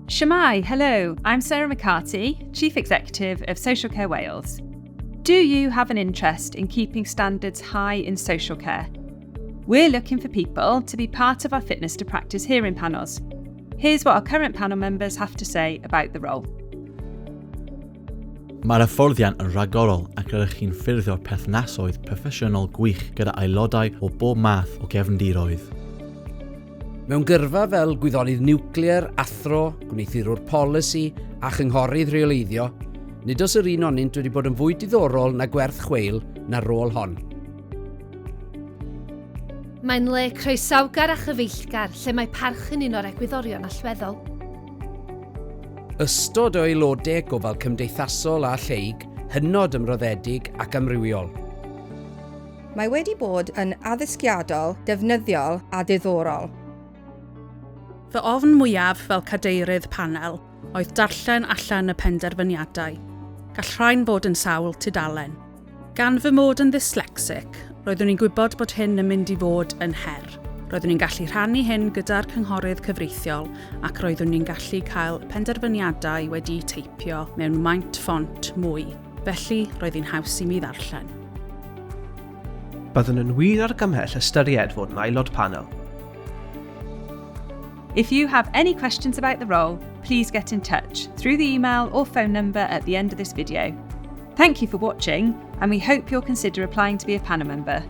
Shemai, hello, I'm Sarah McCarthy, Chief Executive of Socialcare Wales. Do you have an interest in keeping standards high in social care? We're looking for people to be part of our Fitness to Practice hearing panels. Here's what our current panel members have to say about the role. Mae'r hyfforddiant yn ragorol ac ydych chi'n ffurfio perthnasoedd proffesiynol gwych gyda aelodau o bob math o gefndiroedd. Mewn gyrfa fel gwyddonydd niwclear, athro, gwneithurwr polisi a chynghorydd rheoleiddio, nid oes yr un onynt wedi bod yn fwy diddorol na gwerth chweil na'r rôl hon. Mae'n le croesawgar a chyfeillgar lle mae parch yn un o'r egwyddorion allweddol. Ystod o aelodau gofal cymdeithasol a lleig, hynod ymroddedig ac amrywiol. Mae wedi bod yn addysgiadol, defnyddiol a diddorol. Fy ofn mwyaf fel cadeirydd panel oedd darllen allan y penderfyniadau. Gall rhain fod yn sawl tudalen. Gan fy mod yn ddyslexic, roeddwn i'n gwybod bod hyn yn mynd i fod yn her. Roeddwn i'n gallu rhannu hyn gyda'r cynghorydd cyfreithiol ac roeddwn i'n gallu cael penderfyniadau wedi'u teipio mewn maint ffont mwy. Felly roedd hi'n haws i mi ddarllen. Byddwn yn wir argymhell ystyried fod yn aelod panel. If you have any questions about the role, please get in touch through the email or phone number at the end of this video. Thank you for watching, and we hope you'll consider applying to be a panel member.